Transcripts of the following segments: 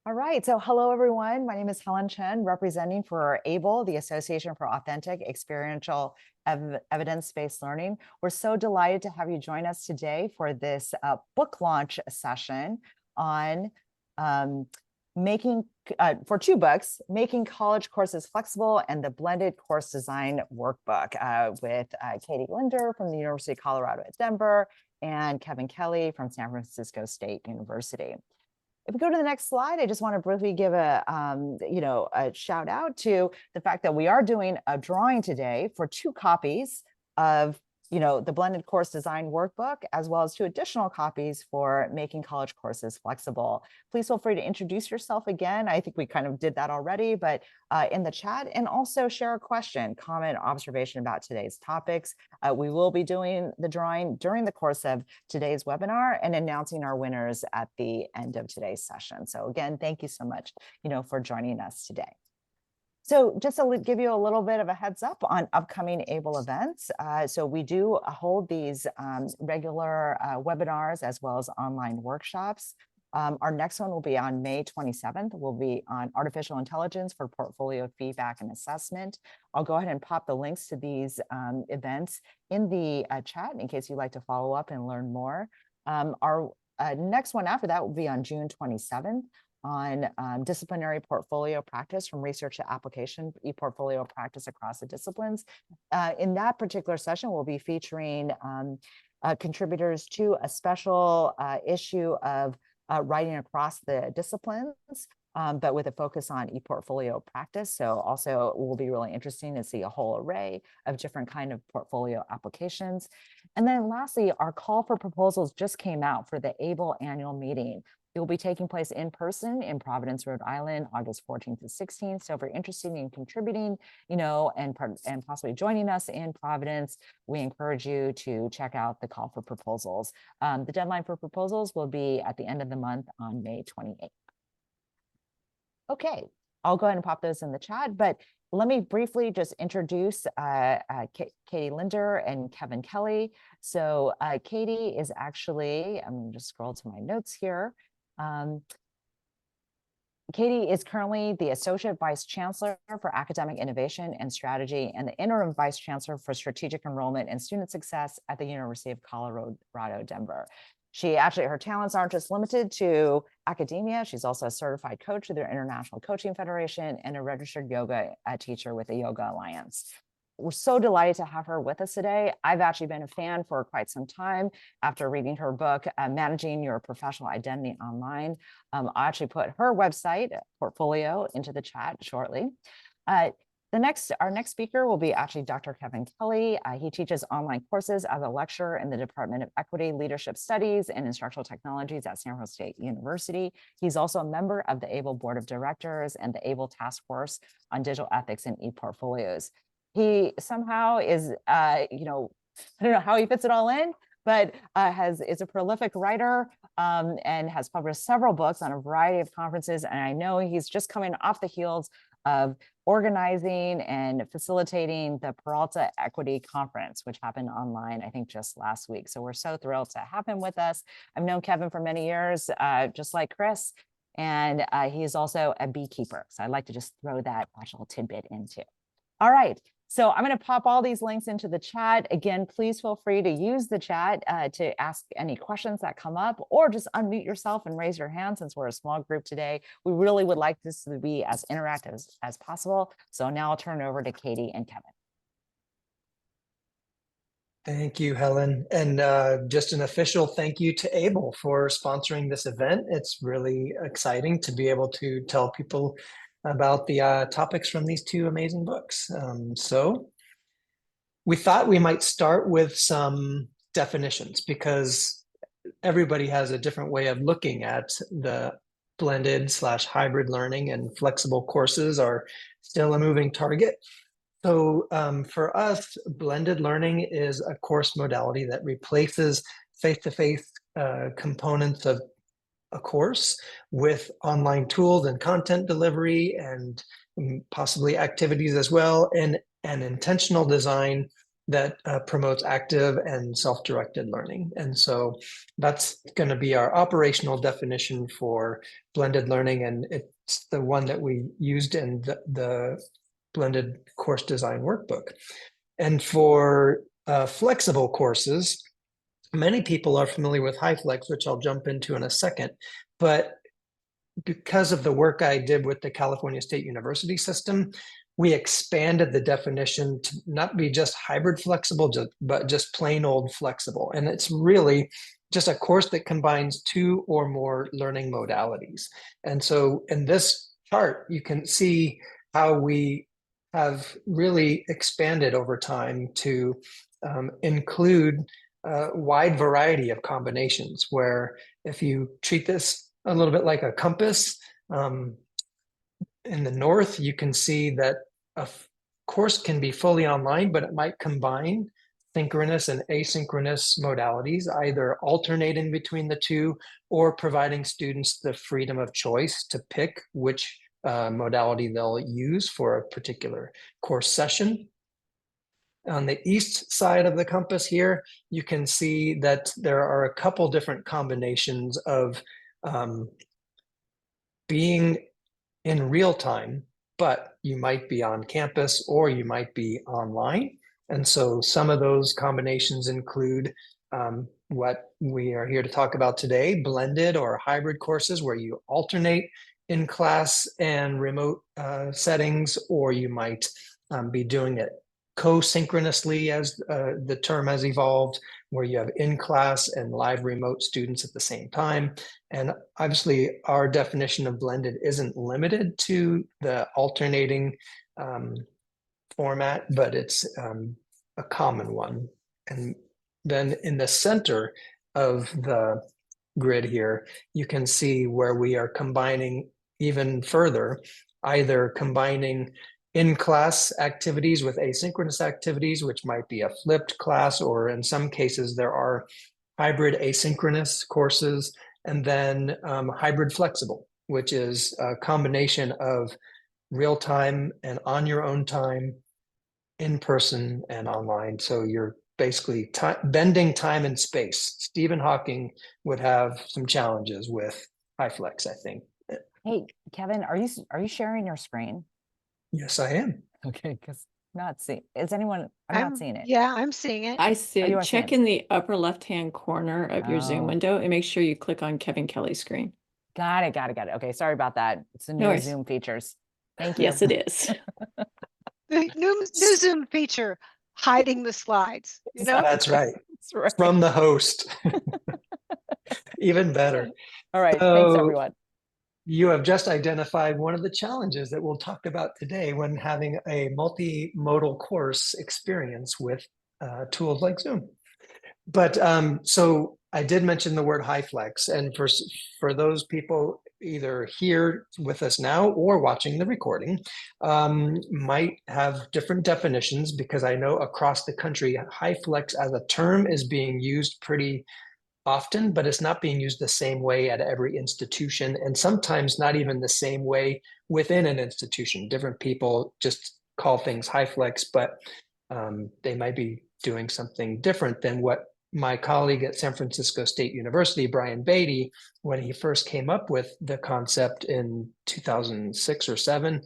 All right. So hello, everyone. My name is Helen Chen, representing for ABLE, the Association for Authentic Experiential Evidence-Based Learning. We're so delighted to have you join us today for this book launch session on for two books, Making College Courses Flexible and the Blended Course Design Workbook with Katie Linder from the University of Colorado at Denver and Kevin Kelly from San Francisco State University. If we go to the next slide, I just want to briefly give a shout out to the fact that we are doing a drawing today for 2 copies of the Blended Course Design Workbook, as well as 2 additional copies for Making College Courses Flexible. Please feel free to introduce yourself again. I think we kind of did that already, but in the chat, and also share a question, comment, observation about today's topics. We will be doing the drawing during the course of today's webinar and announcing our winners at the end of today's session. So again, thank you so much, for joining us today. So just to give you a little bit of a heads up on upcoming ABLE events. So we do hold these regular webinars as well as online workshops. Our next one will be on May 27th. We'll be on artificial intelligence for portfolio feedback and assessment. I'll go ahead and pop the links to these events in the chat in case you'd like to follow up and learn more. Our next one after that will be on June 27th. On disciplinary portfolio practice from research to application, e-portfolio practice across the disciplines. In that particular session, we'll be featuring contributors to a special issue of writing across the disciplines, but with a focus on e-portfolio practice. So also it will be really interesting to see a whole array of different kind of portfolio applications. And then lastly, our call for proposals just came out for the ABLE annual meeting. It will be taking place in person in Providence, Rhode Island, August 14th to 16th. So if you're interested in contributing, and possibly joining us in Providence, we encourage you to check out the call for proposals. The deadline for proposals will be at the end of the month on May 28th. Okay, I'll go ahead and pop those in the chat, but let me briefly just introduce Katie Linder and Kevin Kelly. So Katie is actually, I'm going to just scroll to my notes here. Katie is currently the Associate Vice Chancellor for Academic Innovation and Strategy and the Interim Vice Chancellor for Strategic Enrollment and Student Success at the University of Colorado, Denver. Her talents aren't just limited to academia. She's also a certified coach with the International Coaching Federation and a registered yoga teacher with the Yoga Alliance. We're so delighted to have her with us today. I've actually been a fan for quite some time after reading her book, Managing Your Professional Identity Online. I'll actually put her website portfolio into the chat shortly. Our next speaker will be actually Dr. Kevin Kelly. He teaches online courses as a lecturer in the Department of Equity, Leadership Studies, and Instructional Technologies at San Francisco State University. He's also a member of the ABLE Board of Directors and the ABLE Task Force on Digital Ethics and ePortfolios. He somehow is, I don't know how he fits it all in, but is a prolific writer and has published several books on a variety of conferences. And I know he's just coming off the heels of organizing and facilitating the Peralta Equity Conference, which happened online, I think, just last week. So we're so thrilled to have him with us. I've known Kevin for many years, just like Chris, and he is also a beekeeper. So I'd like to just throw that little tidbit in too. All right. So I'm going to pop all these links into the chat. Again, please feel free to use the chat to ask any questions that come up, or just unmute yourself and raise your hand since we're a small group today. We really would like this to be as interactive as possible. So now I'll turn it over to Katie and Kevin. Thank you, Helen. And just an official thank you to ABLE for sponsoring this event. It's really exciting to be able to tell people about the topics from these 2 amazing books. So we thought we might start with some definitions because everybody has a different way of looking at the blended/hybrid learning, and flexible courses are still a moving target. So for us, blended learning is a course modality that replaces face-to-face components of a course with online tools and content delivery and possibly activities as well, and an intentional design that promotes active and self-directed learning. And so that's going to be our operational definition for blended learning. And it's the one that we used in the blended course design workbook. And for flexible courses, many people are familiar with HyFlex, which I'll jump into in a second. But because of the work I did with the California State University system, we expanded the definition to not be just hybrid flexible, but just plain old flexible. And it's really just a course that combines 2 or more learning modalities. And so in this chart, you can see how we have really expanded over time to include a wide variety of combinations, where if you treat this a little bit like a compass, in the north, you can see that a course can be fully online, but it might combine synchronous and asynchronous modalities, either alternating between the two or providing students the freedom of choice to pick which modality they'll use for a particular course session. On the east side of the compass here, you can see that there are a couple different combinations of being in real time, but you might be on campus or you might be online. And so some of those combinations include what we are here to talk about today, blended or hybrid courses where you alternate in class and remote settings, or you might be doing it co-synchronously, as the term has evolved, where you have in-class and live remote students at the same time. And obviously, our definition of blended isn't limited to the alternating format, but it's a common one. And then in the center of the grid here, you can see where we are combining even further, either combining in-class activities with asynchronous activities, which might be a flipped class, or in some cases there are hybrid asynchronous courses, and then hybrid flexible, which is a combination of real-time and on your own time, in person and online. So you're basically bending time and space. Stephen Hawking would have some challenges with HyFlex, I think. Hey, Kevin, are you sharing your screen? Yes, I am. Okay, because not seeing, is anyone, I'm not seeing it. Yeah, I'm seeing it. I see Oh, you it. are seeing Check it. in the upper left-hand corner of your Zoom Oh. window and make sure you click on Kevin Kelly's screen. Got it. Okay, sorry about that. It's the No new worries. Zoom features. Thank you. Yes, it is. The new Zoom feature, hiding the slides, you know? That's right. That's right. From the host. Even better. All right, thanks So- everyone. You have just identified one of the challenges that we'll talk about today when having a multimodal course experience with tools like Zoom. But so I did mention the word HyFlex, and for those people either here with us now or watching the recording, might have different definitions, because I know across the country, HyFlex as a term is being used pretty often, but it's not being used the same way at every institution, and sometimes not even the same way within an institution. Different people just call things HyFlex, but they might be doing something different than what my colleague at San Francisco State University, Brian Beatty, when he first came up with the concept in 2006 or 7,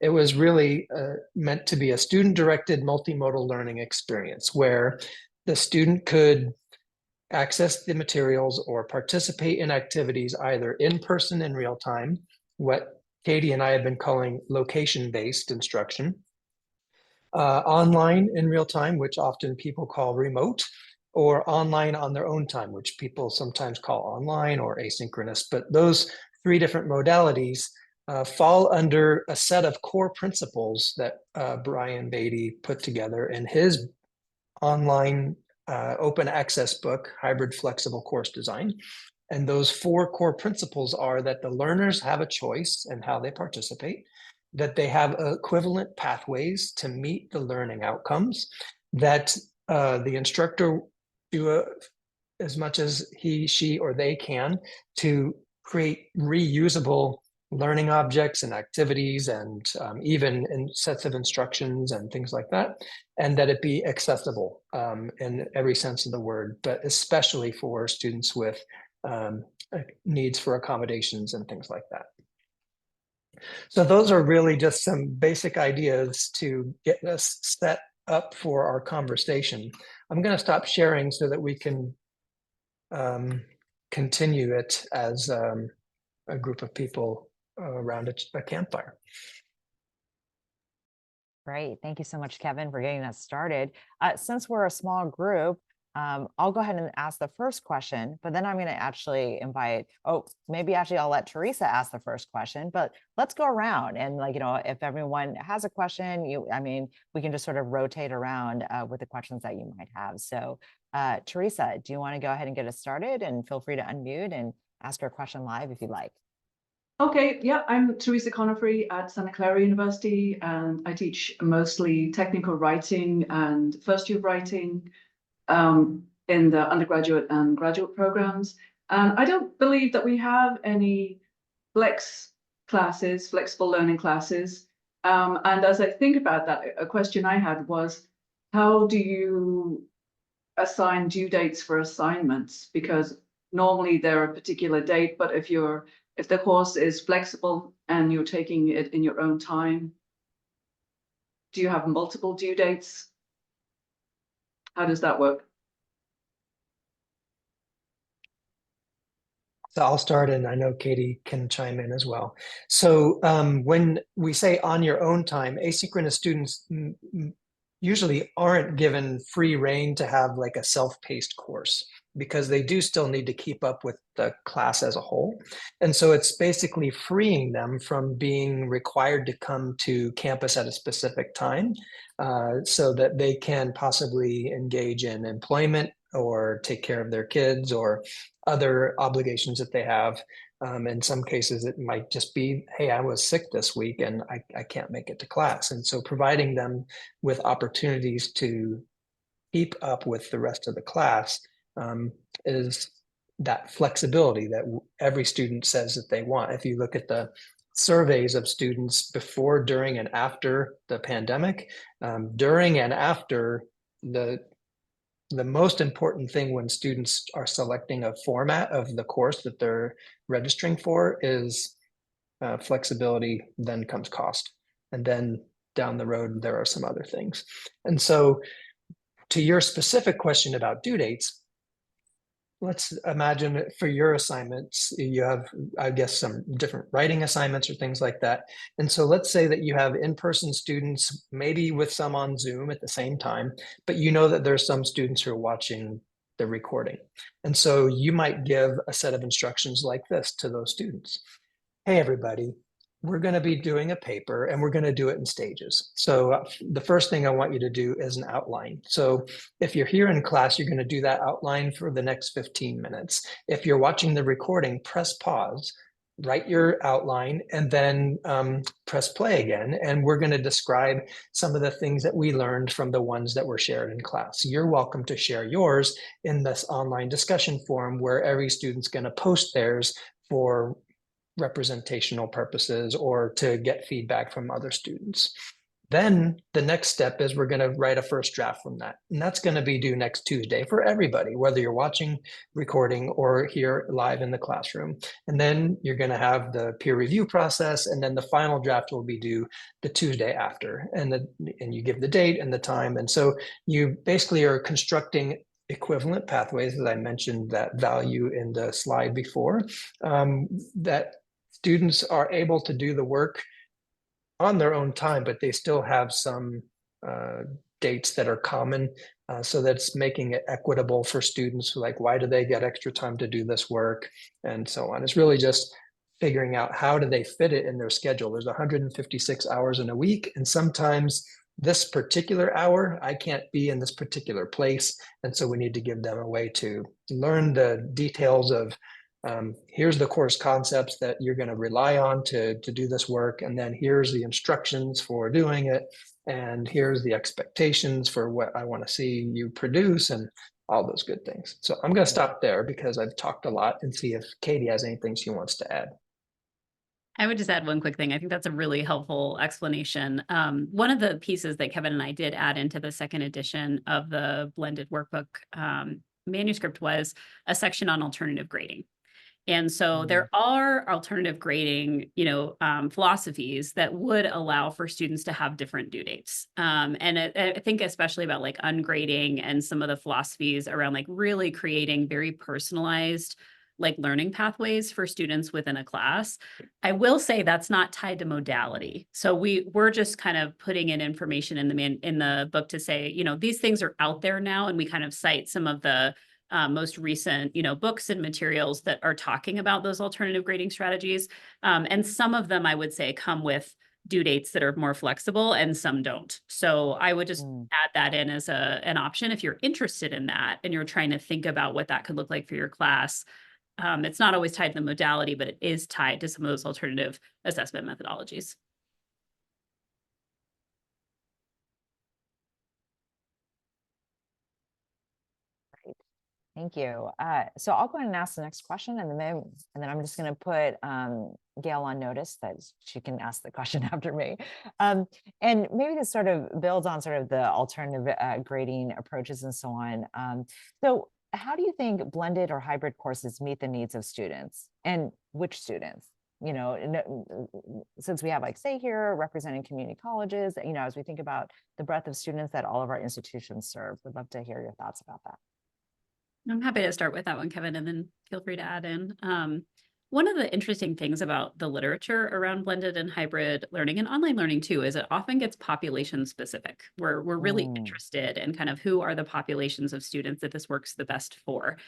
it was really meant to be a student-directed multimodal learning experience where the student could access the materials or participate in activities either in person in real time, what Katie and I have been calling location-based instruction, online in real time, which often people call remote, or online on their own time, which people sometimes call online or asynchronous. But those 3 different modalities fall under a set of core principles that Brian Beatty put together in his online open access book, Hybrid Flexible Course Design. And those 4 core principles are that the learners have a choice in how they participate, that they have equivalent pathways to meet the learning outcomes, that the instructor do as much as he, she, or they can to create reusable learning objects and activities and even in sets of instructions and things like that, and that it be accessible in every sense of the word, but especially for students with needs for accommodations and things like that. So those are really just some basic ideas to get us set up for our conversation. I'm going to stop sharing so that we can continue it as a group of people around a campfire. Great. Thank you so much, Kevin, for getting that started. Since we're a small group, I'll go ahead and ask the first question, but then I'm going to actually invite, maybe actually I'll let Teresa ask the first question, but let's go around and if everyone has a question, we can just sort of rotate around with the questions that you might have. So Teresa, do you want to go ahead and get us started, and feel free to unmute and ask your question live if you'd like. Okay, yeah, I'm Teresa Conifrey at Santa Clara University, and I teach mostly technical writing and first year writing in the undergraduate and graduate programs. And I don't believe that we have any flexible learning classes. And as I think about that, a question I had was, how do you assign due dates for assignments? Because normally they're a particular date, but if the course is flexible and you're taking it in your own time, do you have multiple due dates? How does that work? So I'll start, and I know Katie can chime in as well. So when we say on your own time, asynchronous students usually aren't given free rein to have like a self-paced course, because they do still need to keep up with the class as a whole. And so it's basically freeing them from being required to come to campus at a specific time so that they can possibly engage in employment or take care of their kids or other obligations that they have. In some cases, it might just be, hey, I was sick this week and I can't make it to class. And so providing them with opportunities to keep up with the rest of the class is that flexibility that every student says that they want. If you look at the surveys of students before, during, and after the pandemic, during and after, the most important thing when students are selecting a format of the course that they're registering for is flexibility, then comes cost. And then down the road, there are some other things. And so to your specific question about due dates, let's imagine for your assignments, you have, I guess, some different writing assignments or things like that. And so let's say that you have in-person students, maybe with some on Zoom at the same time, but you know that there's some students who are watching the recording. And so you might give a set of instructions like this to those students. Hey, everybody, we're going to be doing a paper and we're going to do it in stages. So the first thing I want you to do is an outline. So if you're here in class, you're going to do that outline for the next 15 minutes. If you're watching the recording, press pause, write your outline, and then press play again. And we're going to describe some of the things that we learned from the ones that were shared in class. You're welcome to share yours in this online discussion forum where every student's going to post theirs for representational purposes or to get feedback from other students. Then the next step is we're going to write a first draft from that. And that's going to be due next Tuesday for everybody, whether you're watching recording or here live in the classroom. And then you're going to have the peer review process. And then the final draft will be due the Tuesday after. And you give the date and the time. And so you basically are constructing equivalent pathways, as I mentioned that value in the slide before, that students are able to do the work on their own time, but they still have some dates that are common, so that's making it equitable for students. Like, why do they get extra time to do this work, and so on. It's really just figuring out how do they fit it in their schedule. There's 156 hours in a week, and sometimes this particular hour, I can't be in this particular place, and so we need to give them a way to learn the details of here's the course concepts that you're going to rely on to do this work. And then here's the instructions for doing it. And here's the expectations for what I want to see you produce and all those good things. So I'm going to stop there because I've talked a lot and see if Katie has anything she wants to add. I would just add one quick thing. I think that's a really helpful explanation. One of the pieces that Kevin and I did add into the second edition of the blended workbook manuscript was a section on alternative grading. And so there are alternative grading, philosophies that would allow for students to have different due dates. And I think especially about like ungrading and some of the philosophies around like really creating very personalized like learning pathways for students within a class. I will say that's not tied to modality. So we're just kind of putting in information in the book to say, these things are out there now, and we kind of cite some of the most recent, books and materials that are talking about those alternative grading strategies. And some of them, I would say, come with due dates that are more flexible and some don't. So I would just add that in as an option if you're interested in that and you're trying to think about what that could look like for your class. It's not always tied to the modality, but it is tied to some of those alternative assessment methodologies. Thank you. So I'll go ahead and ask the next question, and then I'm just going to put Gail on notice that she can ask the question after me. And maybe this sort of builds on sort of the alternative grading approaches and so on. So how do you think blended or hybrid courses meet the needs of students, and which students? Since we have like Say here representing community colleges, as we think about the breadth of students that all of our institutions serve, would love to hear your thoughts about that. I'm happy to start with that one, Kevin, and then feel free to add in. One of the interesting things about the literature around blended and hybrid learning and online learning too is it often gets population specific. We're really interested in kind of who are the populations of students that this works the best for.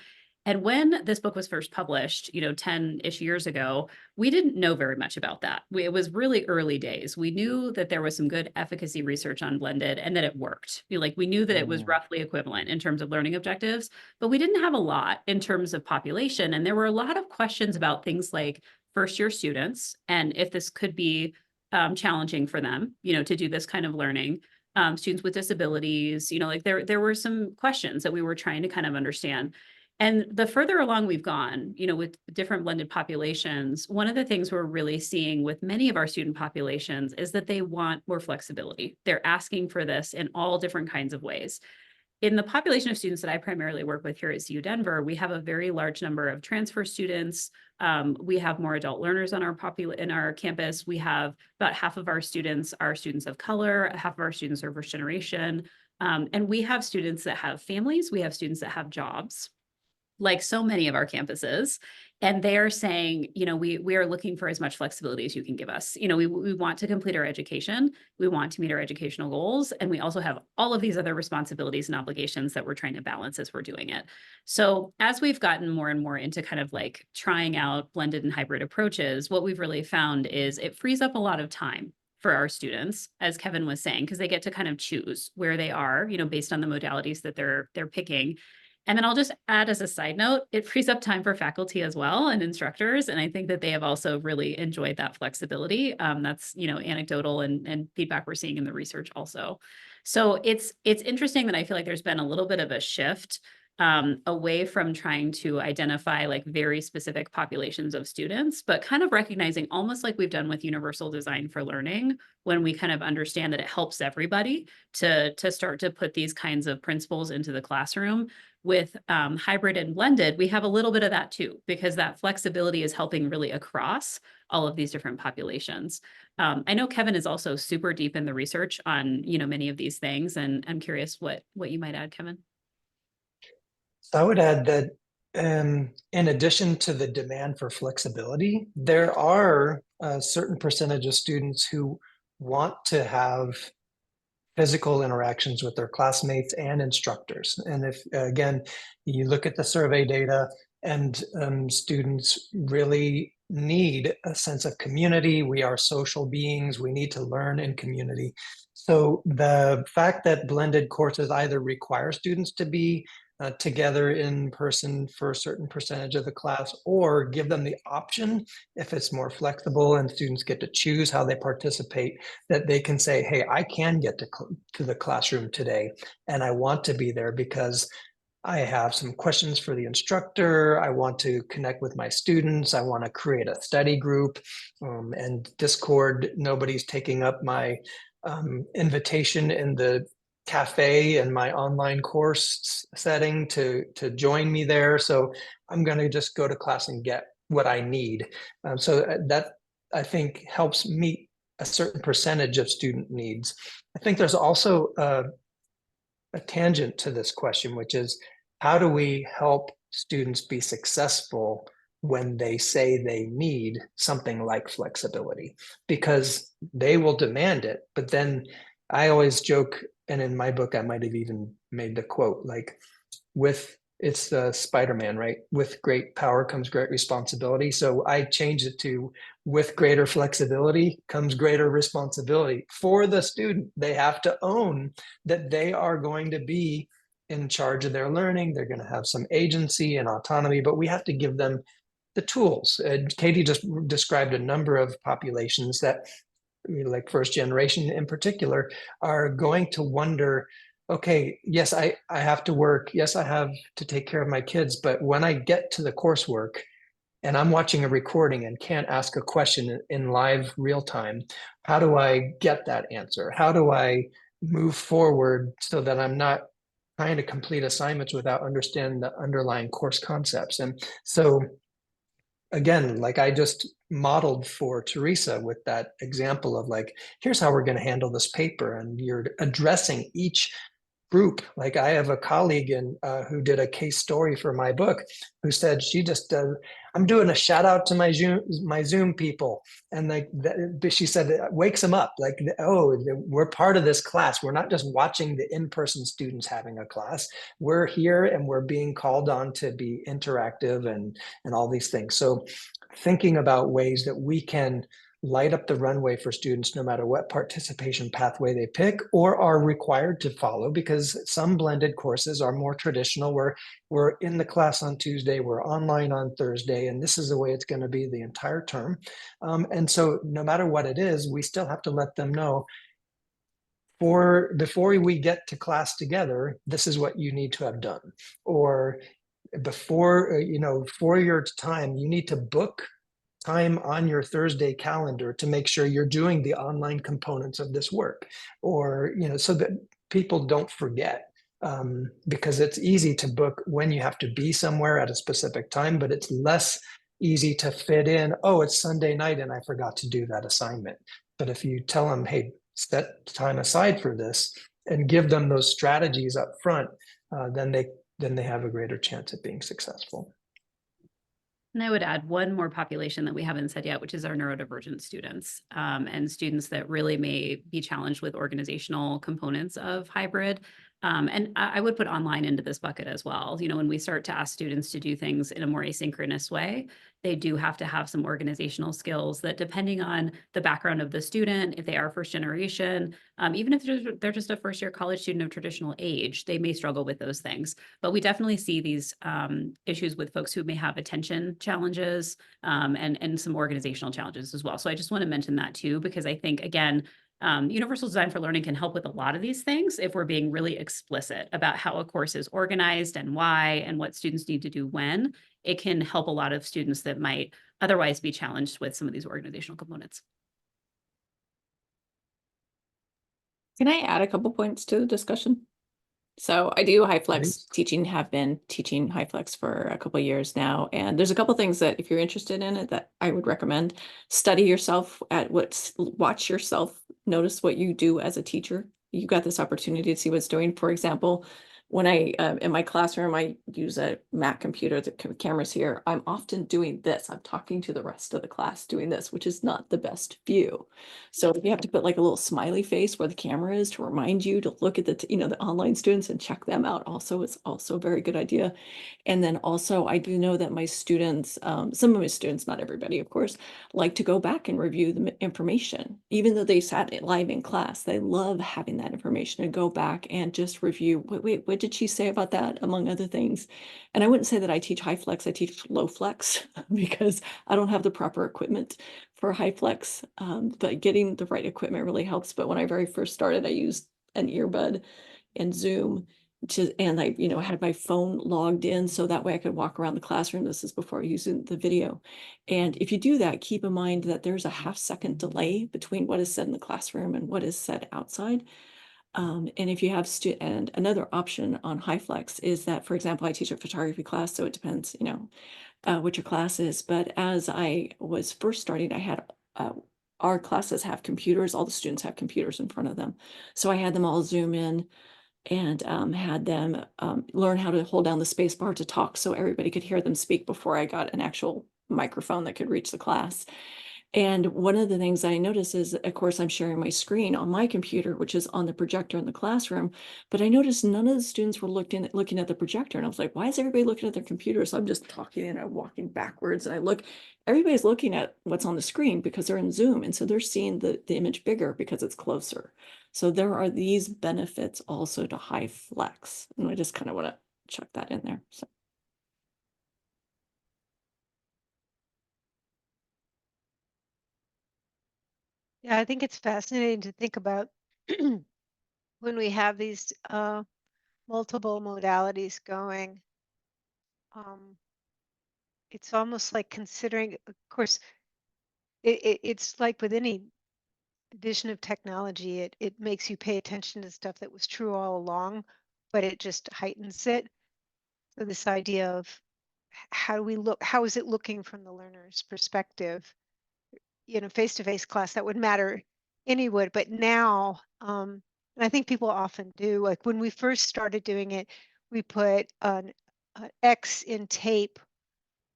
And when this book was first published, 10-ish years ago, we didn't know very much about that. It was really early days. We knew that there was some good efficacy research on blended and that it worked. We knew that it was roughly equivalent in terms of learning objectives, but we didn't have a lot in terms of population. And there were a lot of questions about things like first-year students and if this could be challenging for them, to do this kind of learning. Students with disabilities, there were some questions that we were trying to kind of understand. And the further along we've gone, with different blended populations, one of the things we're really seeing with many of our student populations is that they want more flexibility. They're asking for this in all different kinds of ways. In the population of students that I primarily work with here at CU Denver, we have a very large number of transfer students. We have more adult learners on in our campus. We have about half of our students are students of color, half of our students are first generation. And we have students that have families. We have students that have jobs, like so many of our campuses. And they're saying, we are looking for as much flexibility as you can give us. We want to complete our education. We want to meet our educational goals. And we also have all of these other responsibilities and obligations that we're trying to balance as we're doing it. So as we've gotten more and more into kind of like trying out blended and hybrid approaches, what we've really found is it frees up a lot of time for our students, as Kevin was saying, because they get to kind of choose where they are, based on the modalities that they're picking. And then I'll just add as a side note, it frees up time for faculty as well and instructors. And I think that they have also really enjoyed that flexibility. That's, anecdotal and feedback we're seeing in the research also. So it's interesting that I feel like there's been a little bit of a shift away from trying to identify like very specific populations of students, but kind of recognizing, almost like we've done with universal design for learning, when we kind of understand that it helps everybody to start to put these kinds of principles into the classroom. With hybrid and blended, we have a little bit of that too, because that flexibility is helping really across all of these different populations. I know Kevin is also super deep in the research on, many of these things, and I'm curious what you might add, Kevin. So I would add that in addition to the demand for flexibility, there are a certain percentage of students who want to have physical interactions with their classmates and instructors. And if, again, you look at the survey data and students really need a sense of community. We are social beings. We need to learn in community. So the fact that blended courses either require students to be together in person for a certain percentage of the class, or give them the option, if it's more flexible and students get to choose how they participate, that they can say, hey, I can get to the classroom today and I want to be there because I have some questions for the instructor. I want to connect with my students. I want to create a study group. And Discord, nobody's taking up my invitation in the cafe and my online course setting to join me there. So I'm going to just go to class and get what I need. So that I think helps meet a certain percentage of student needs. I think there's also a tangent to this question, which is how do we help students be successful when they say they need something like flexibility? Because they will demand it, but then I always joke, and in my book, I might have even made the quote, like it's the Spider-Man, right? With great power comes great responsibility. So I changed it to with greater flexibility comes greater responsibility for the student. They have to own that they are going to be in charge of their learning. They're going to have some agency and autonomy, but we have to give them the tools. Katie just described a number of populations that, like first generation in particular, are going to wonder, okay, yes, I have to work. Yes, I have to take care of my kids. But when I get to the coursework and I'm watching a recording and can't ask a question in live real time, how do I get that answer? How do I move forward so that I'm not trying to complete assignments without understanding the underlying course concepts? And so again, like I just modeled for Teresa with that example of like, here's how we're going to handle this paper. And you're addressing each group. Like I have a colleague who did a case story for my book who said she just I'm doing a shout out to my Zoom people, and like she said it wakes them up, like, oh, we're part of this class. We're not just watching the in-person students having a class. We're here and we're being called on to be interactive and all these things. So thinking about ways that we can light up the runway for students no matter what participation pathway they pick or are required to follow, because some blended courses are more traditional where we're in the class on Tuesday, we're online on Thursday, and this is the way it's going to be the entire term. And so no matter what it is, we still have to let them know before we get to class together, this is what you need to have done. Or before, for your time, you need to book time on your Thursday calendar to make sure you're doing the online components of this work, or, so that people don't forget, because it's easy to book when you have to be somewhere at a specific time, but it's less easy to fit in, oh, it's Sunday night and I forgot to do that assignment. But if you tell them, hey, set time aside for this and give them those strategies up front, then they have a greater chance at being successful. And I would add one more population that we haven't said yet, which is our neurodivergent students, and students that really may be challenged with organizational components of hybrid. And I would put online into this bucket as well. When we start to ask students to do things in a more asynchronous way, they do have to have some organizational skills that, depending on the background of the student, if they are first generation, even if they're just a first year college student of traditional age, they may struggle with those things. But we definitely see these issues with folks who may have attention challenges and some organizational challenges as well. So I just want to mention that too, because I think, again, Universal Design for Learning can help with a lot of these things if we're being really explicit about how a course is organized and why and what students need to do when. It can help a lot of students that might otherwise be challenged with some of these organizational components. Can I add a couple points to the discussion? So I do HyFlex teaching, have been teaching HyFlex for a couple of years now. And there's a couple things that if you're interested in it, that I would recommend. Study yourself watch yourself, notice what you do as a teacher. You got this opportunity to see what's doing. For example, when I, in my classroom, I use a Mac computer, the camera's here. I'm often doing this. I'm talking to the rest of the class doing this, which is not the best view. So you have to put like a little smiley face where the camera is to remind you to look at the, the online students and check them out. Also, it's also a very good idea. And then also I do know that my students, some of my students, not everybody, of course, like to go back and review the information. Even though they sat live in class, they love having that information and go back and just review, wait, what did she say about that, among other things. And I wouldn't say that I teach HyFlex, I teach low flex because I don't have the proper equipment for HyFlex, but getting the right equipment really helps. But when I very first started, I used an earbud and Zoom. and I, had my phone logged in so that way I could walk around the classroom. This is before using the video. And if you do that, keep in mind that there's a half-second delay between what is said in the classroom and what is said outside. And if you have and another option on HyFlex is that, for example, I teach a photography class, so it depends, what your class is. But as I was first starting, I had our classes have computers. All the students have computers in front of them. So I had them all Zoom in and had them learn how to hold down the space bar to talk so everybody could hear them speak before I got an actual microphone that could reach the class. And one of the things I noticed is, of course, I'm sharing my screen on my computer, which is on the projector in the classroom. But I noticed none of the students were looking at the projector. And I was like, why is everybody looking at their computer? So I'm just talking and I'm walking backwards. And everybody's looking at what's on the screen because they're in Zoom. And so they're seeing the image bigger because it's closer. So there are these benefits also to HyFlex. And I just kind of want to chuck that in there. So. Yeah, I think it's fascinating to think about when we have these multiple modalities going. It's almost like considering, of course, it's like with any addition of technology, it makes you pay attention to stuff that was true all along, but it just heightens it. So this idea of how do we look, how is it looking from the learner's perspective? Face-to-face class, that would matter anyway, but now, and I think people often do, like when we first started doing it, we put an X in tape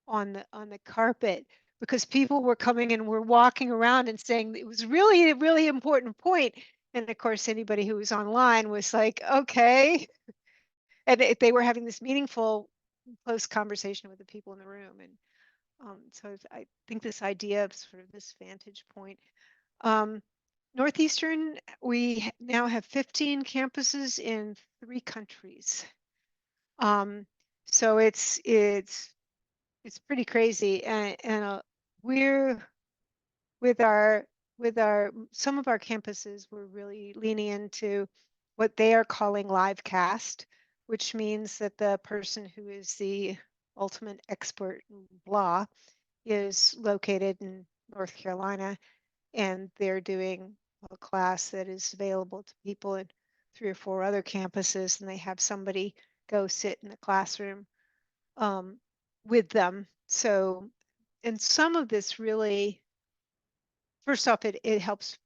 on the carpet because people were coming and were walking around and saying it was really a really important point. And of course, anybody who was online was like, okay. And they were having this meaningful, close conversation with the people in the room. And so I think this idea of sort of this vantage point. Northeastern, we now have 15 campuses in 3 countries. So it's pretty crazy, and we're with our some of our campuses, we're really leaning into what they are calling live cast, which means that the person who is the ultimate expert in blah is located in North Carolina, and they're doing a class that is available to people in 3 or 4 other campuses, and they have somebody go sit in the classroom with them. So, and some of this really, first off, it helps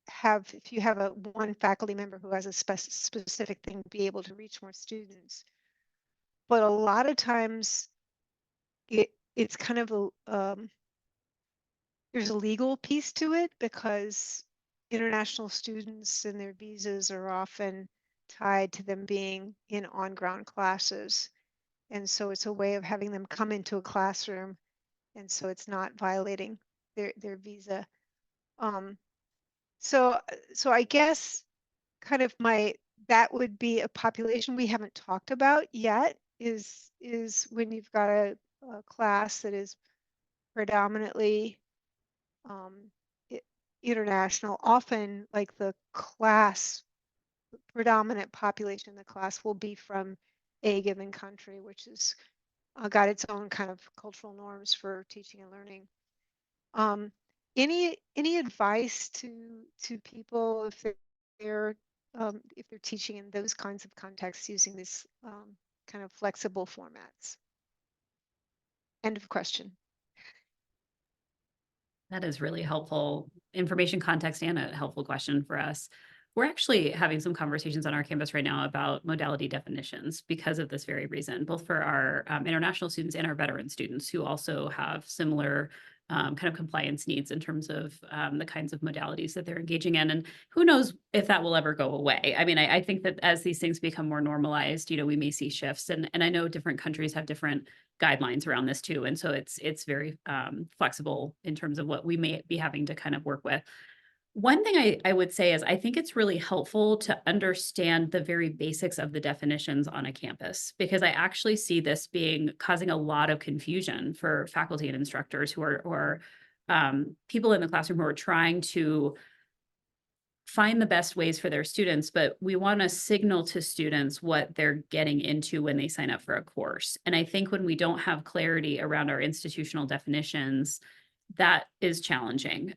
have, if you have one faculty member who has a specific thing, be able to reach more students. But a lot of times it's kind of there's a legal piece to it because international students and their visas are often tied to them being in on-ground classes. And so it's a way of having them come into a classroom, and so it's not violating their visa. So I guess kind of that would be a population we haven't talked about yet is when you've got a class that is predominantly international. Often, like the predominant population in the class will be from a given country, which is got its own kind of cultural norms for teaching and learning. Any advice to people if they're teaching in those kinds of contexts using these kind of flexible formats? End of question. That is really helpful information, context, and a helpful question for us. We're actually having some conversations on our campus right now about modality definitions because of this very reason, both for our international students and our veteran students who also have similar kind of compliance needs in terms of the kinds of modalities that they're engaging in. And who knows if that will ever go away. I mean, I think that as these things become more normalized, we may see shifts. And I know different countries have different guidelines around this too. And so it's very flexible in terms of what we may be having to kind of work with. One thing I would say is I think it's really helpful to understand the very basics of the definitions on a campus, because I actually see this causing a lot of confusion for faculty and instructors who are people in the classroom who are trying to find the best ways for their students, but we want to signal to students what they're getting into when they sign up for a course. And I think when we don't have clarity around our institutional definitions, that is challenging,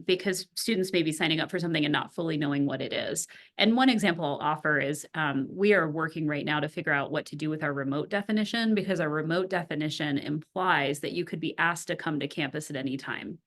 because students may be signing up for something and not fully knowing what it is. And one example I'll offer is we are working right now to figure out what to do with our remote definition, because our remote definition implies that you could be asked to come to campus at any time.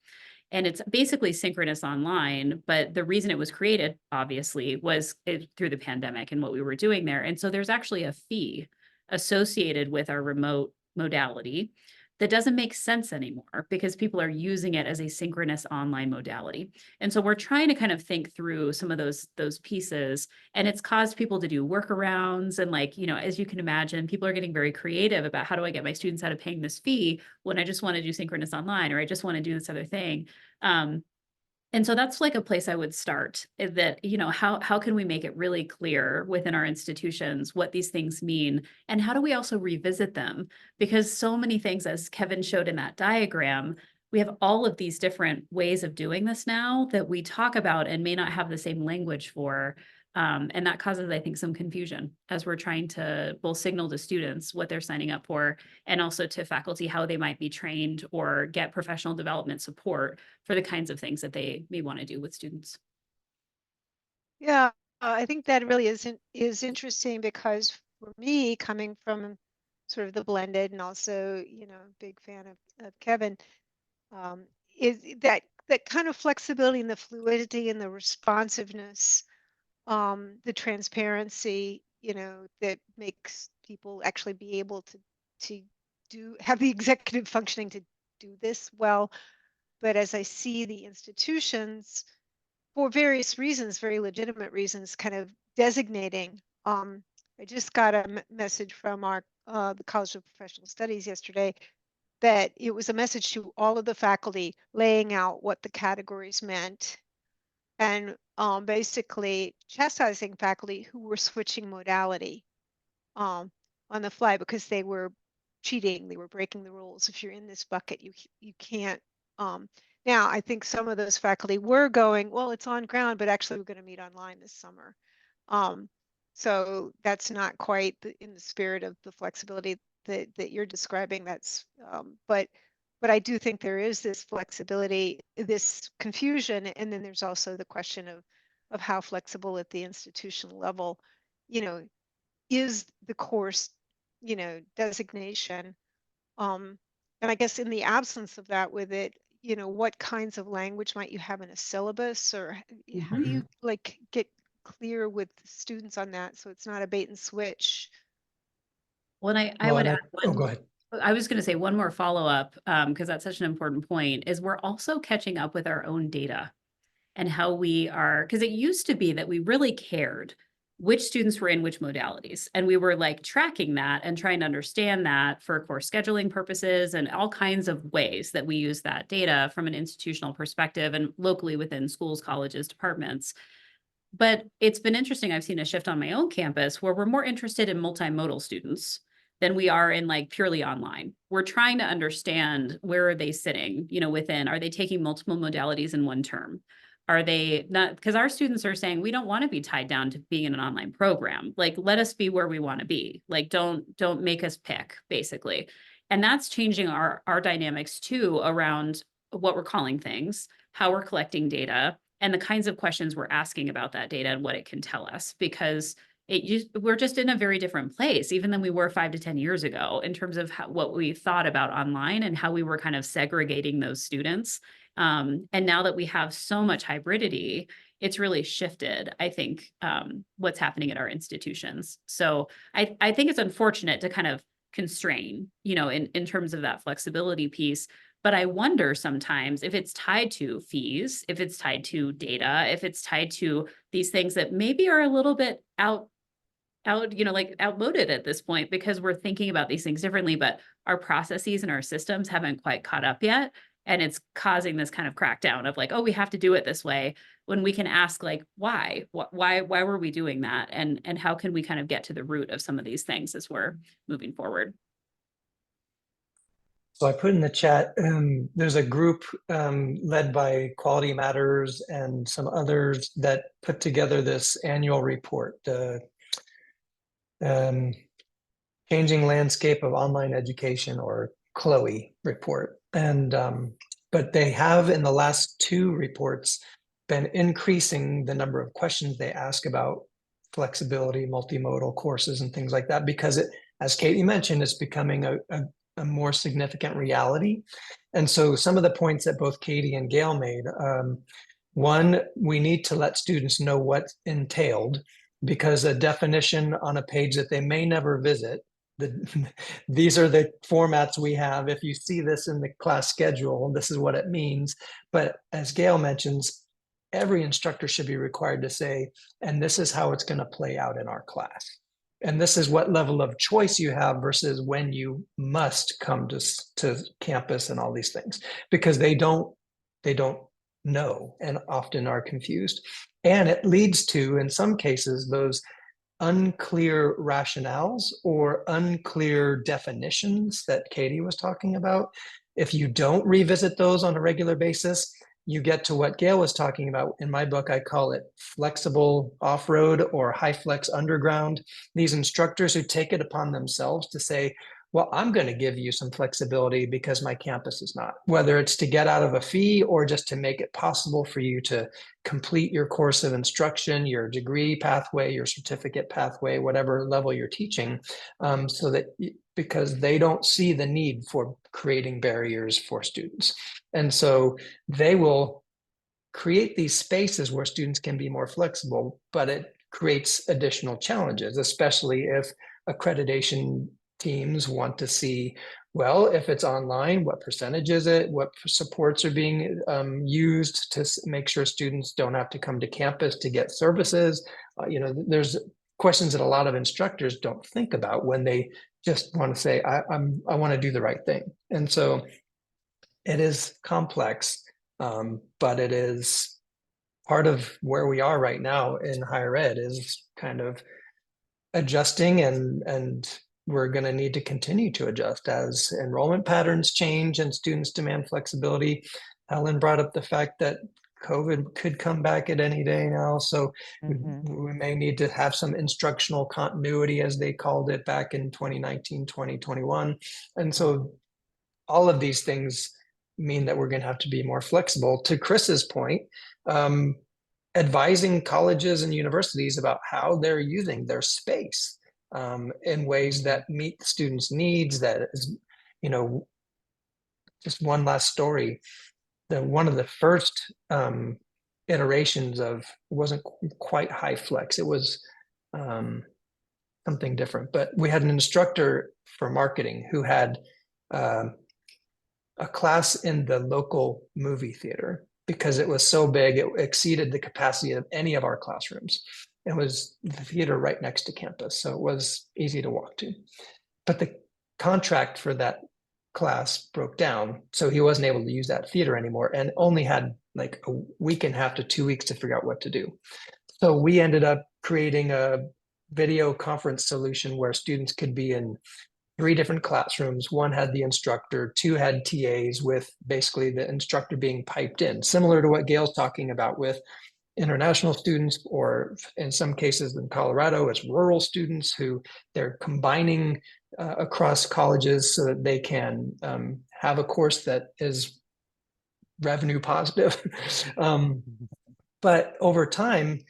And it's basically synchronous online, but the reason it was created, obviously, was through the pandemic and what we were doing there. And so there's actually a fee associated with our remote modality that doesn't make sense anymore because people are using it as a synchronous online modality. And so we're trying to kind of think through some of those pieces, and it's caused people to do workarounds. And like, you know, as you can imagine, people are getting very creative about how do I get my students out of paying this fee when I just want to do synchronous online, or I just want to do this other thing. And so that's like a place I would start, is that, you know, how can we make it really clear within our institutions what these things mean, and how do we also revisit them? Because so many things, as Kevin showed in that diagram, we have all of these different ways of doing this now that we talk about and may not have the same language for. And that causes, I think, some confusion as we're trying to both signal to students what they're signing up for, and also to faculty how they might be trained or get professional development support for the kinds of things that they may want to do with students. Yeah, I think that really is interesting, because for me, coming from sort of the blended, and also, you know, big fan of Kevin, is that kind of flexibility and the fluidity and the responsiveness, the transparency, you know, that makes people actually be able to have the executive functioning to do this well. But as I see the institutions, for various reasons, very legitimate reasons, kind of designating. I just got a message from the College of Professional Studies yesterday that it was a message to all of the faculty laying out what the categories meant, and basically chastising faculty who were switching modality on the fly because they were cheating, they were breaking the rules. If you're in this bucket, you can't. Now, I think some of those faculty were going, well, it's on ground, but actually we're going to meet online this summer. So that's not quite in the spirit of the flexibility that you're describing. That's, but I do think there is this flexibility, this confusion, and then there's also the question of how flexible at the institutional level, you know, is the course, you know, designation. And I guess in the absence of that with it, you know, what kinds of language might you have in a syllabus, or how do you like get clear with students on that so it's not a bait and switch? Well, and I Well, would and add oh, go ahead. I was going to say one more follow-up, because that's such an important point, is we're also catching up with our own data and how we are, because it used to be that we really cared which students were in which modalities. And we were like tracking that and trying to understand that for course scheduling purposes and all kinds of ways that we use that data from an institutional perspective and locally within schools, colleges, departments. But it's been interesting. I've seen a shift on my own campus where we're more interested in multimodal students than we are in like purely online. We're trying to understand, where are they sitting, you know, within, are they taking multiple modalities in one term? Are they not, because our students are saying, we don't want to be tied down to being in an online program. Like, let us be where we want to be. Like, don't make us pick, basically. And that's changing our dynamics too around what we're calling things, how we're collecting data, and the kinds of questions we're asking about that data and what it can tell us, because we're just in a very different place, even than we were 5 to 10 years ago, in terms of what we thought about online and how we were kind of segregating those students. And now that we have so much hybridity, it's really shifted, I think, what's happening at our institutions. So I think it's unfortunate to kind of constrain, you know, in terms of that flexibility piece. But I wonder sometimes if it's tied to fees, if it's tied to data, if it's tied to these things that maybe are a little bit you know, like outmoded at this point, because we're thinking about these things differently, but our processes and our systems haven't quite caught up yet. And it's causing this kind of crackdown of like, oh, we have to do it this way, when we can ask like, why were we doing that? And how can we kind of get to the root of some of these things as we're moving forward? So I put in the chat, there's a group led by Quality Matters and some others that put together this annual report, the Changing Landscape of Online Education, or CLOE report. And but they have in the last 2 reports been increasing the number of questions they ask about flexibility, multimodal courses and things like that, because it, as Katie mentioned, it's becoming a more significant reality. And so some of the points that both Katie and Gail made, one, we need to let students know what's entailed, because a definition on a page that they may never visit, these are the formats we have. If you see this in the class schedule, this is what it means. But as Gail mentions, every instructor should be required to say, and this is how it's going to play out in our class. And this is what level of choice you have versus when you must come to campus and all these things, because they don't know and often are confused. And it leads to, in some cases, those unclear rationales or unclear definitions that Katie was talking about. If you don't revisit those on a regular basis, you get to what Gail was talking about. In my book, I call it flexible off-road or high flex underground. These instructors who take it upon themselves to say, well, I'm going to give you some flexibility because my campus is not, whether it's to get out of a fee or just to make it possible for you to complete your course of instruction, your degree pathway, your certificate pathway, whatever level you're teaching, so that because they don't see the need for creating barriers for students. And so they will create these spaces where students can be more flexible, but it creates additional challenges, especially if accreditation teams want to see, well, if it's online, what percentage is it? What supports are being used to make sure students don't have to come to campus to get services? There's questions that a lot of instructors don't think about when they just want to say, I want to do the right thing. And so it is complex, but it is part of where we are right now in higher ed, is kind of adjusting, and we're going to need to continue to adjust as enrollment patterns change and students demand flexibility. Helen brought up the fact that COVID could come back at any day now. So we may need to have some instructional continuity, as they called it back in 2019, 2021. And so all of these things mean that we're going to have to be more flexible. To Chris's point, advising colleges and universities about how they're using their space in ways that meet the students' needs. That is, just one last story. One of the first iterations of, wasn't quite high flex. It was something different, but we had an instructor for marketing who had a class in the local movie theater, because it was so big, it exceeded the capacity of any of our classrooms. It was the theater right next to campus, so it was easy to walk to. But the contract for that class broke down, so he wasn't able to use that theater anymore, and only had like a week and a half to 2 weeks to figure out what to do. So we ended up creating a video conference solution where students could be in 3 different classrooms. 1 had the instructor, 2 had TAs, with basically the instructor being piped in, similar to what Gail's talking about with international students, or in some cases in Colorado, it's rural students who they're combining across colleges so that they can have a course that is revenue positive. But over time,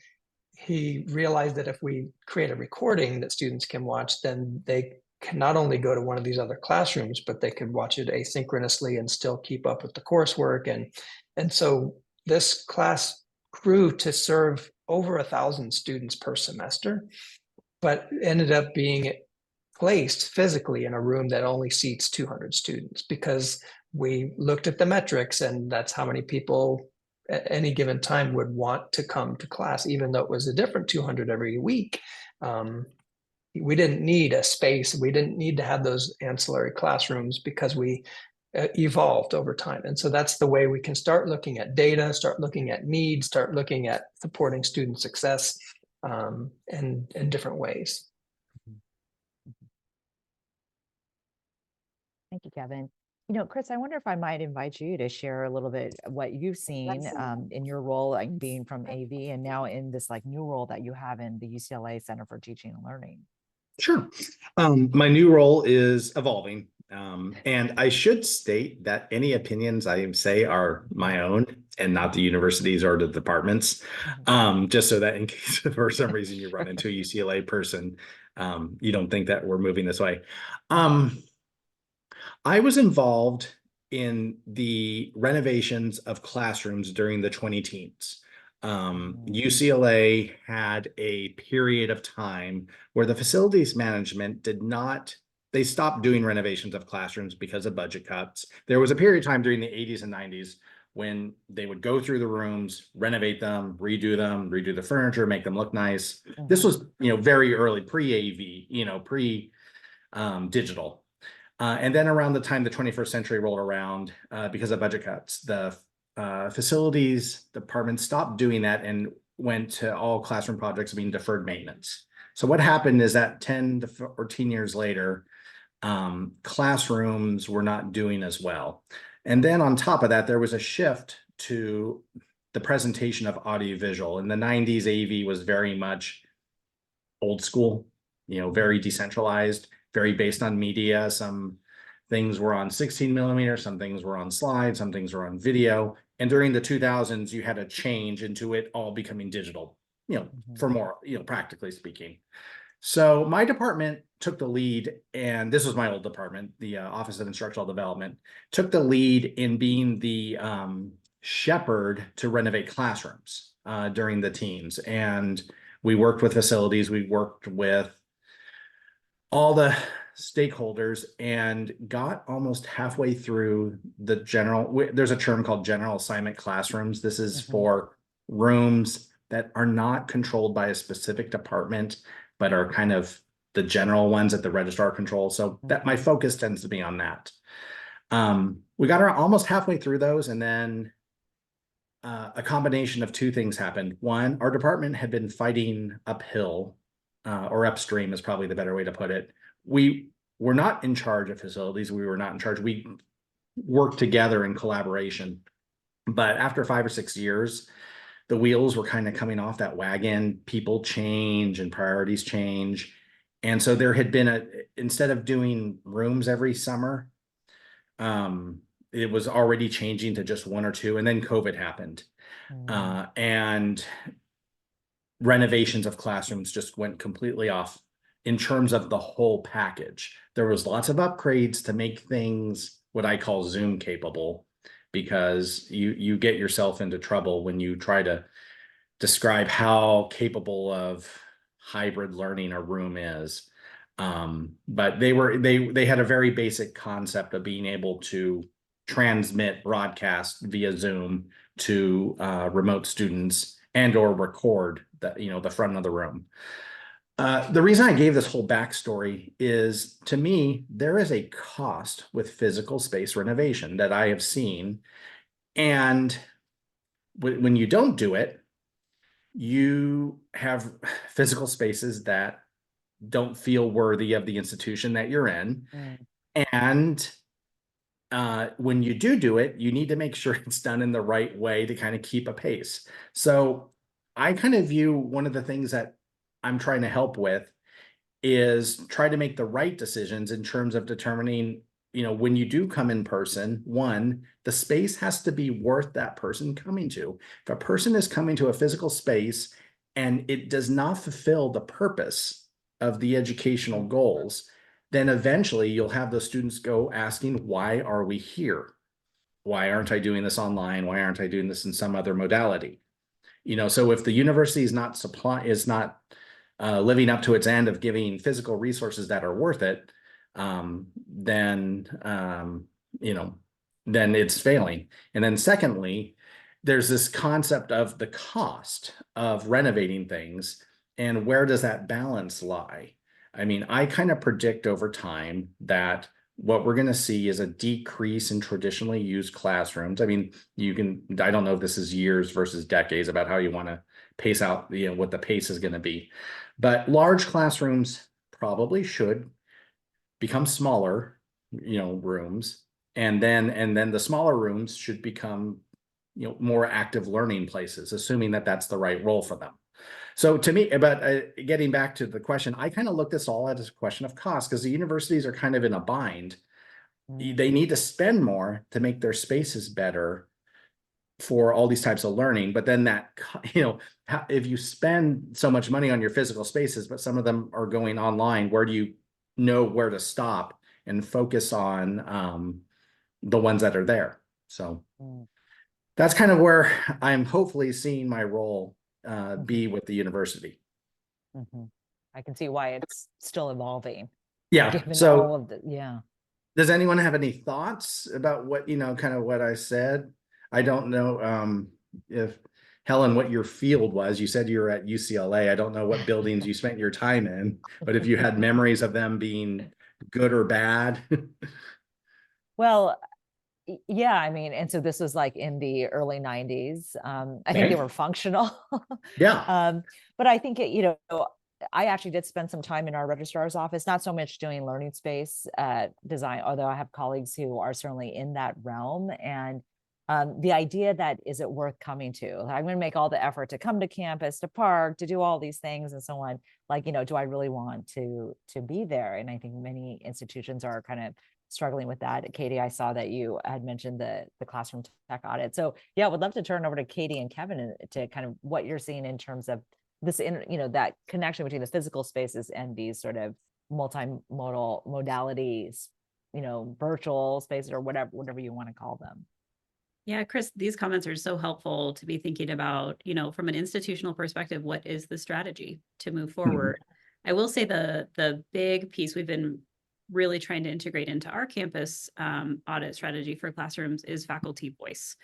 he realized that if we create a recording that students can watch, then they can not only go to one of these other classrooms, but they could watch it asynchronously and still keep up with the coursework. And so this class grew to serve over 1,000 students per semester, but ended up being placed physically in a room that only seats 200 students, because we looked at the metrics, and that's how many people at any given time would want to come to class, even though it was a different 200 every week. We didn't need a space. We didn't need to have those ancillary classrooms, because we evolved over time. And so that's the way we can start looking at data, start looking at needs, start looking at supporting student success in different ways. Thank you, Kevin. Chris, I wonder if I might invite you to share a little bit what you've seen in your role, like being from AV and now in this like new role that you have in the UCLA Center for Teaching and Learning. Sure. My new role is evolving. And I should state that any opinions I say are my own and not the universities or the departments. Just so that in case for some reason you run into a UCLA person, you don't think that we're moving this way. I was involved in the renovations of classrooms during the 2010s. UCLA had a period of time where the facilities management they stopped doing renovations of classrooms because of budget cuts. There was a period of time during the 80s and 90s when they would go through the rooms, renovate them, redo the furniture, make them look nice. This was, very early, pre-AV, pre-digital. And then around the time the 21st century rolled around, because of budget cuts, the facilities department stopped doing that and went to all classroom projects being deferred maintenance. So what happened is that 10 to 14 years later, classrooms were not doing as well. And then on top of that, there was a shift to the presentation of audiovisual. In the 90s, AV was very much old school, very decentralized, very based on media. Some things were on 16 millimeter, some things were on slides, some things were on video. And during the 2000s, you had a change into it all becoming digital, for more, practically speaking. So my department took the lead, and this was my old department, the Office of Instructional Development, took the lead in being the shepherd to renovate classrooms during the teens. And we worked with facilities, we worked with all the stakeholders and got almost halfway through the there's a term called general assignment classrooms. This is for rooms that are not controlled by a specific department, but are kind of the general ones that the registrar controls. So that my focus tends to be on that. We got almost halfway through those, and then a combination of two things happened. One, our department had been fighting uphill, or upstream is probably the better way to put it. We were not in charge of facilities. We were not in charge. We worked together in collaboration. But after 5 or 6 years, the wheels were kind of coming off that wagon. People change and priorities change. And so there had been instead of doing rooms every summer, it was already changing to just 1 or 2. And then COVID happened. And renovations of classrooms just went completely off in terms of the whole package. There was lots of upgrades to make things what I call Zoom capable, because you get yourself into trouble when you try to describe how capable of hybrid learning a room is. But they had a very basic concept of being able to transmit broadcast via Zoom to remote students and or record the front of the room. The reason I gave this whole backstory is, to me, there is a cost with physical space renovation that I have seen. And when you don't do it, you have physical spaces that don't feel worthy of the institution that you're in. And when you do it, you need to make sure it's done in the right way to kind of keep a pace. So I kind of view one of the things that I'm trying to help with is try to make the right decisions in terms of determining, when you do come in person, one, the space has to be worth that person coming to. If a person is coming to a physical space and it does not fulfill the purpose of the educational goals, then eventually you'll have those students go asking, why are we here? Why aren't I doing this online? Why aren't I doing this in some other modality? So if the university is not living up to its end of giving physical resources that are worth it, then it's failing. And then secondly, there's this concept of the cost of renovating things, and where does that balance lie? I mean, I kind of predict over time that what we're going to see is a decrease in traditionally used classrooms. I mean, I don't know if this is years versus decades about how you want to pace out, what the pace is going to be. But large classrooms probably should become smaller, rooms, And then the smaller rooms should become, you know, more active learning places, assuming that that's the right role for them. So to me, but getting back to the question, I kind of look this all as a question of cost, because the universities are kind of in a bind. They need to spend more to make their spaces better for all these types of learning. But then that, you know, if you spend so much money on your physical spaces, but some of them are going online, where do you know where to stop and focus on the ones that are there? So that's kind of where I'm hopefully seeing my role be with the university. I can see why it's still evolving. Yeah. Given So all of the, yeah. does anyone have any thoughts about what, you know, kind of what I said? I don't know if Helen, what your field was. You said you were at UCLA. I don't know what buildings you spent your time in, but if you had memories of them being good or bad. Well, yeah, I mean, and so this was like in the early 90s. I think they Okay. were functional. Yeah. But I think, you know, I actually did spend some time in our registrar's office, not so much doing learning space design, although I have colleagues who are certainly in that realm. And the idea that, is it worth coming to? I'm going to make all the effort to come to campus, to park, to do all these things and so on. Like, you know, do I really want to be there? And I think many institutions are kind of struggling with that. Katie, I saw that you had mentioned the classroom tech audit. So yeah, I would love to turn over to Katie and Kevin to kind of what you're seeing in terms of this, you know, that connection between the physical spaces and these sort of multimodal modalities, you know, virtual spaces or whatever you want to call them. Yeah, Chris, these comments are so helpful to be thinking about, you know, from an institutional perspective, what is the strategy to move forward? I will say the big piece we've been really trying to integrate into our campus audit strategy for classrooms is faculty voice.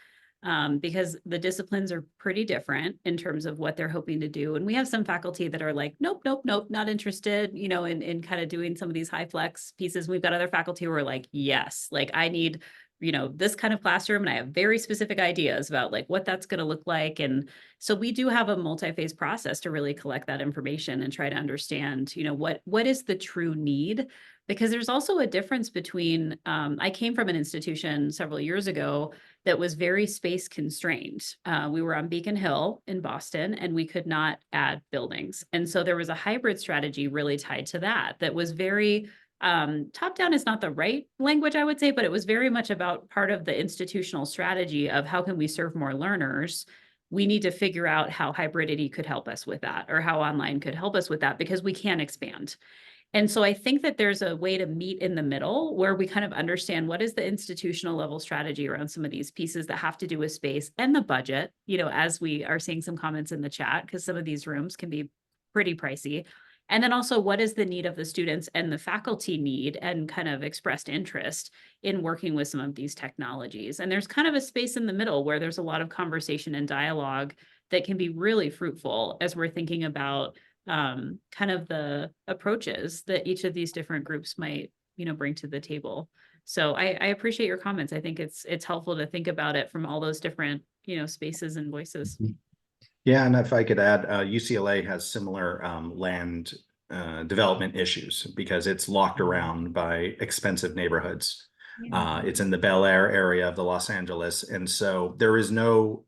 Because the disciplines are pretty different in terms of what they're hoping to do. And we have some faculty that are like, nope, nope, nope, not interested, you know, in kind of doing some of these high flex pieces. We've got other faculty who are like, yes, like I need, you know, this kind of classroom, and I have very specific ideas about like what that's going to look like. And so we do have a multi-phase process to really collect that information and try to understand, you know, what is the true need. Because there's also a difference between, I came from an institution several years ago that was very space constrained. We were on Beacon Hill in Boston, and we could not add buildings. And so there was a hybrid strategy really tied to that was very, top down is not the right language, I would say, but it was very much about part of the institutional strategy of how can we serve more learners. We need to figure out how hybridity could help us with that, or how online could help us with that, because we can expand. And so I think that there's a way to meet in the middle where we kind of understand what is the institutional level strategy around some of these pieces that have to do with space and the budget, you know, as we are seeing some comments in the chat, because some of these rooms can be pretty pricey. And then also, what is the need of the students and the faculty need and kind of expressed interest in working with some of these technologies? And there's kind of a space in the middle where there's a lot of conversation and dialogue that can be really fruitful as we're thinking about kind of the approaches that each of these different groups might, you know, bring to the table. So I appreciate your comments. I think it's helpful to think about it from all those different, you know, spaces and voices. Yeah, and if I could add, UCLA has similar land development issues because it's locked around by expensive neighborhoods. Yeah. It's in the Bel Air area of the Los Angeles, and so there is no,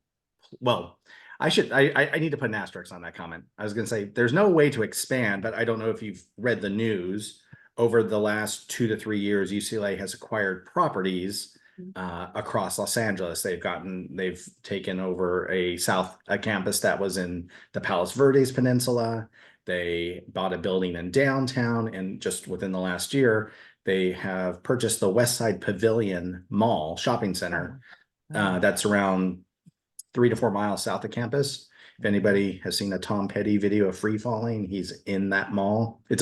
well, I need to put an asterisk on that comment. I was going to say there's no way to expand, but I don't know if you've read the news. Over the last 2 to 3 years, UCLA has acquired properties across Los Angeles. They've taken over a campus that was in the Palos Verdes Peninsula. They bought a building in downtown, and just within the last year, they have purchased the West Side Pavilion Mall shopping center. That's around 3 to 4 miles south of campus. If anybody has seen a Tom Petty video of Free Falling, he's in that mall. It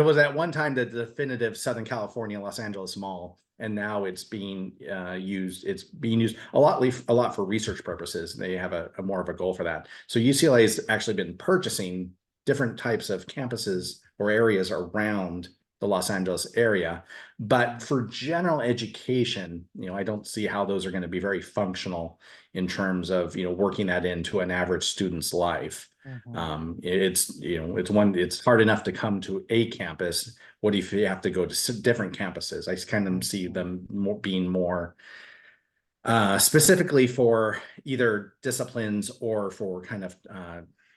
was at one time the definitive Southern California, Los Angeles mall, and now it's being used. It's being used a lot for research purposes. They have a more of a goal for that. So UCLA has actually been purchasing different types of campuses or areas around the Los Angeles area. But for general education, I don't see how those are going to be very functional in terms of, working that into an average student's life. Mhm. It's hard enough to come to a campus. What if you have to go to different campuses? I kind of see them being more specifically for either disciplines or for kind of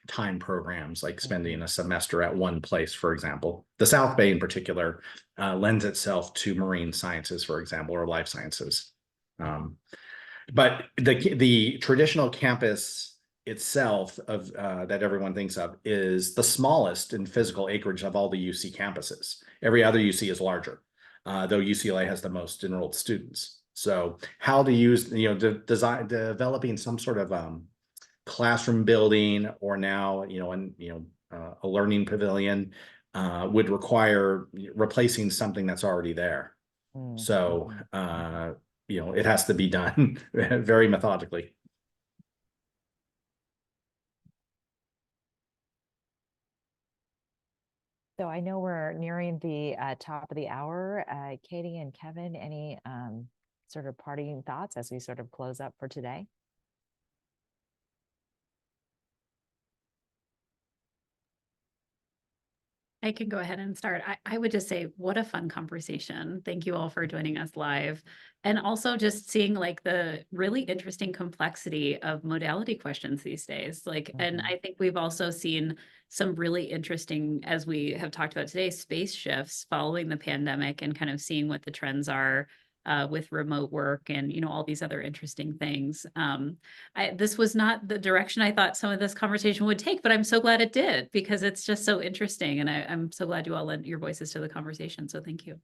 time programs, like spending a semester at one place, for example. The South Bay in particular lends itself to marine sciences, for example, or life sciences. But the traditional campus itself of that everyone thinks of is the smallest in physical acreage of all the UC campuses. Every other UC is larger, though UCLA has the most enrolled students. So how to use, developing some sort of classroom building, or now, a learning pavilion would require replacing something that's already there. So, it has to be done very methodically. So I know we're nearing the top of the hour. Katie and Kevin, any sort of parting thoughts as we sort of close up for today? I can go ahead and start. I would just say, what a fun conversation. Thank you all for joining us live. And also just seeing like the really interesting complexity of modality questions these days. And I think we've also seen some really interesting, as we have talked about today, space shifts following the pandemic, and kind of seeing what the trends are with remote work and, all these other interesting things. This was not the direction I thought some of this conversation would take, but I'm so glad it did, because it's just so interesting. And I'm so glad you all lent your voices to the conversation. So thank you.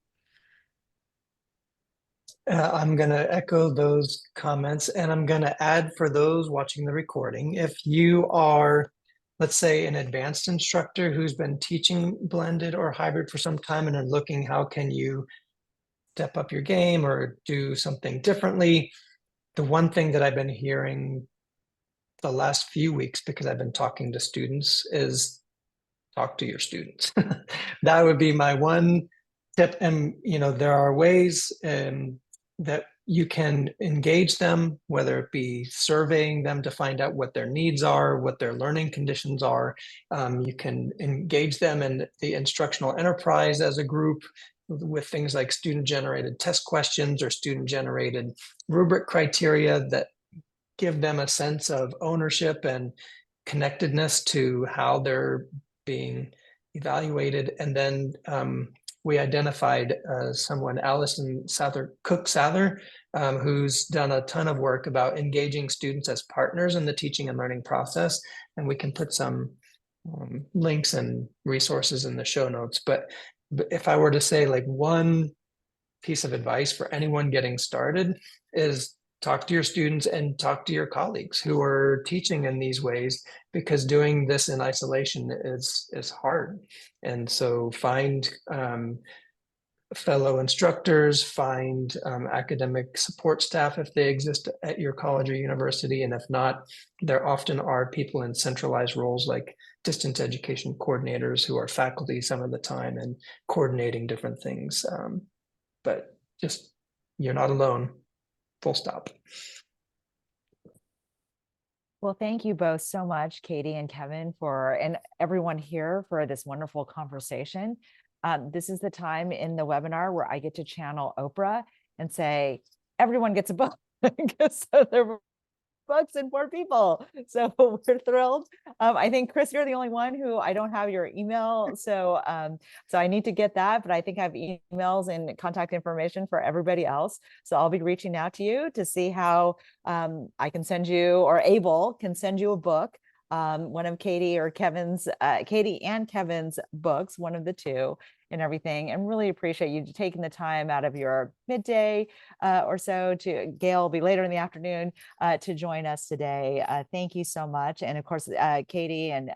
I'm going to echo those comments, and I'm going to add, for those watching the recording, if you are, let's say, an advanced instructor who's been teaching blended or hybrid for some time and are looking, how can you step up your game or do something differently? The one thing that I've been hearing the last few weeks, because I've been talking to students, is talk to your students. That would be my one tip. And, there are ways that you can engage them, whether it be surveying them to find out what their needs are, what their learning conditions are. You can engage them in the instructional enterprise as a group with things like student-generated test questions or student-generated rubric criteria that give them a sense of ownership and connectedness to how they're being evaluated. And then we identified someone, Allison Cook-Sather, who's done a ton of work about engaging students as partners in the teaching and learning process. And we can put some links and resources in the show notes. But if I were to say like one piece of advice for anyone getting started, is talk to your students and talk to your colleagues who are teaching in these ways, because doing this in isolation is hard. And so find fellow instructors, find academic support staff if they exist at your college or university. And if not, there often are people in centralized roles like distance education coordinators who are faculty some of the time and coordinating different things. But just, you're not alone, full stop. Well, thank you both so much, Katie and Kevin, and everyone here for this wonderful conversation. This is the time in the webinar where I get to channel Oprah and say, everyone gets a book. So there were books and 4 people. So we're thrilled. I think, Chris, you're the only one who I don't have your email. So I need to get that, but I think I have emails and contact information for everybody else. So I'll be reaching out to you to see how I can send you, or Abel can send you a book. One of Katie and Kevin's books, one of the two, and everything. And really appreciate you taking the time out of your midday or so Gail will be later in the afternoon to join us today. Thank you so much. And of course, Katie and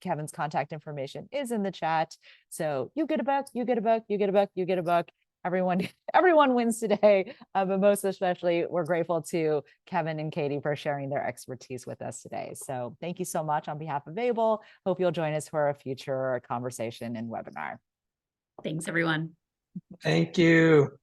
Kevin's contact information is in the chat. So you get a book, you get a book, you get a book, you get a book. Everyone wins today, but most especially, we're grateful to Kevin and Katie for sharing their expertise with us today. So thank you so much on behalf of Abel. Hope you'll join us for a future conversation and webinar. Thanks, everyone. Thank you.